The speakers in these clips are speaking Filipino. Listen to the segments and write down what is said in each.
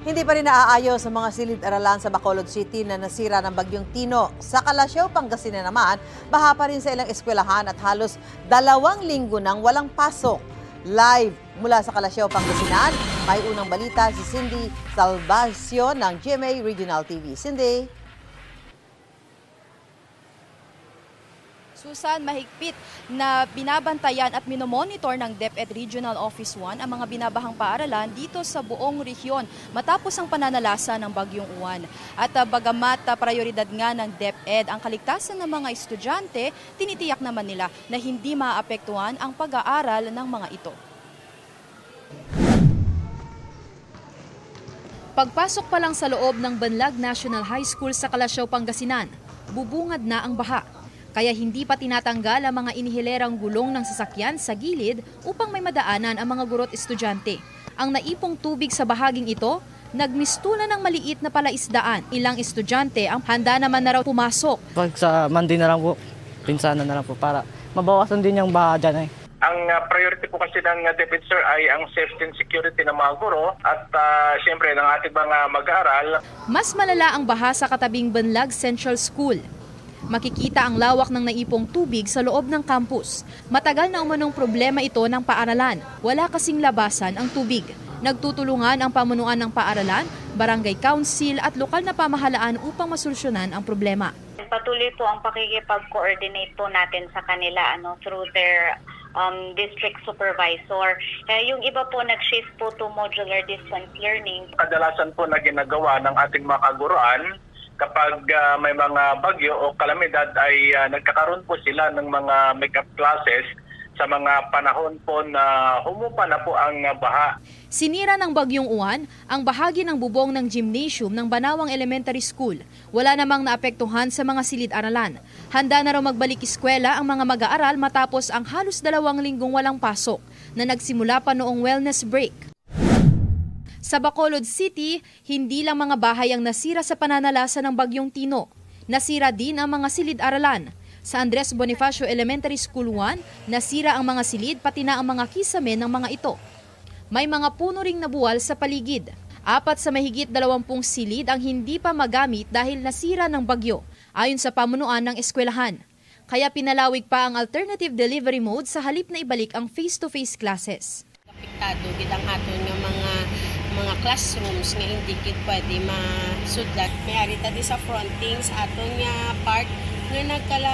Hindi pa rin naaayos sa mga silid-aralan sa Bacolod City na nasira ng Bagyong Tino. Sa Calasiao, Pangasinan naman, baha pa rin sa ilang eskwelahan at halos 2 linggo nang walang pasok. Live mula sa Calasiao, Pangasinan, may unang balita si Cindy Salvacio ng GMA Regional TV. Cindy? Susan, mahigpit na binabantayan at minomonitor ng DepEd Regional Office 1 ang mga binabahang paaralan dito sa buong rehiyon matapos ang pananalasa ng Bagyong Uwan. At bagamat prioridad nga ng DepEd ang kaligtasan ng mga estudyante, tinitiyak naman nila na hindi maapektuhan ang pag-aaral ng mga ito. Pagpasok pa lang sa loob ng Banlag National High School sa Calasiao, Pangasinan, bubungad na ang baha. Kaya hindi pa tinatanggal ang mga inihilerang gulong ng sasakyan sa gilid upang may madaanan ang mga guro't estudyante. Ang naipong tubig sa bahaging ito, nagmistulan ng maliit na palaisdaan. Ilang estudyante ang handa naman na raw pumasok. Pag sa Monday na lang po, pinsanan na lang po para mabawasan din yung baha dyan eh. Ang priority po kasi ng DepEd sir ay ang safety and security ng mga guro at siyempre ng ating mga mag-aaral. Mas malala ang baha sa katabing Banlag Central School. Makikita ang lawak ng naipong tubig sa loob ng campus. Matagal na umanong problema ito ng paaralan. Wala kasing labasan ang tubig. Nagtutulungan ang pamunuan ng paaralan, barangay council at lokal na pamahalaan upang masolusyonan ang problema. Patuloy po ang pakikipag-coordinate po natin sa kanila through their district supervisor. Yung iba po nag-shift po to modular distance learning. Kadalasan po na ginagawa ng ating mga kaguruan kapag may mga bagyo o kalamidad ay nagkakaroon po sila ng mga make-up classes sa mga panahon po na humupa na po ang baha. Sinira ng Bagyong Uwan ang bahagi ng bubong ng gymnasium ng Banawang Elementary School. Wala namang naapektuhan sa mga silid-aralan. Handa na raw magbalik eskwela ang mga mag-aaral matapos ang halos 2 linggong walang pasok na nagsimula pa noong wellness break. Sa Bacolod City, hindi lang mga bahay ang nasira sa pananalasa ng Bagyong Tino. Nasira din ang mga silid-aralan. Sa Andres Bonifacio Elementary School 1, nasira ang mga silid pati na ang mga kisame ng mga ito. May mga puno ring nabuwal sa paligid. 4 sa mahigit 20 silid ang hindi pa magamit dahil nasira ng bagyo, ayon sa pamunuan ng eskwelahan. Kaya pinalawig pa ang alternative delivery mode sa halip na ibalik ang face-to-face classes. Apektado gid ang aton nga mga classrooms nga hindi gid pwede masudlat. May arita di sa fronting sa aton nga part nga nagkala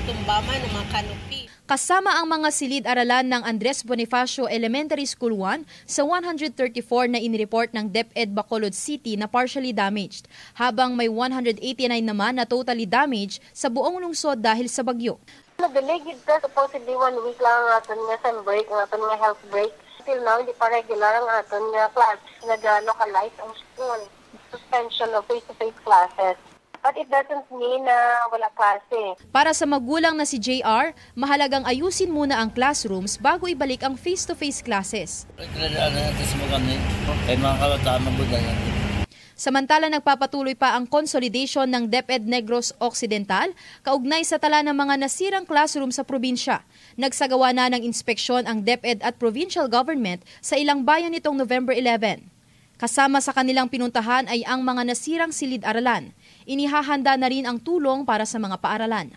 tumbaman ng mga canopy. Kasama ang mga silid-aralan ng Andres Bonifacio Elementary School 1 sa 134 na inireport ng DepEd Bacolod City na partially damaged, habang may 189 naman na totally damaged sa buong lungsod dahil sa bagyo. Nag-delay gid ka supposedly 1 week lang ang aton nga sem break, ang aton nga health break. Till now, hindi pa regular ang aton nga class. Nag-localize ang school. Suspension of face-to-face classes. But it doesn't mean na wala klase. Para sa magulang na si JR, mahalagang ayusin muna ang classrooms bago ibalik ang face-to-face classes. Samantala, nagpapatuloy pa ang consolidation ng DepEd Negros Occidental kaugnay sa tala ng mga nasirang classroom sa probinsya. Nagsagawa na ng inspeksyon ang DepEd at provincial government sa ilang bayan nitong November 11. Kasama sa kanilang pinuntahan ay ang mga nasirang silid-aralan. Inihahanda na rin ang tulong para sa mga paaralan.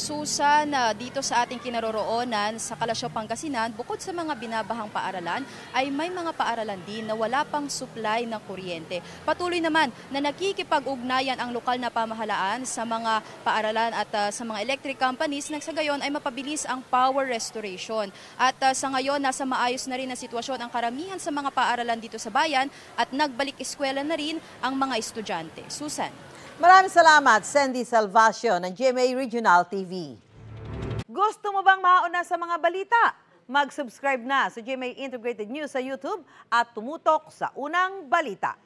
Susan, dito sa ating kinaroroonan sa Calasiao, Pangasinan, bukod sa mga binabahang paaralan, ay may mga paaralan din na wala pang supply ng kuryente. Patuloy naman na nakikipag-ugnayan ang lokal na pamahalaan sa mga paaralan at sa mga electric companies nang sa gayon ay mapabilis ang power restoration. At sa ngayon, nasa maayos na rin na sitwasyon ang karamihan sa mga paaralan dito sa bayan at nagbalik eskwela na rin ang mga estudyante. Susan. Maraming salamat, Cindy Salvacio ng GMA Regional TV. Gusto mo bang mauna sa mga balita? Mag-subscribe na sa GMA Integrated News sa YouTube at tumutok sa unang balita.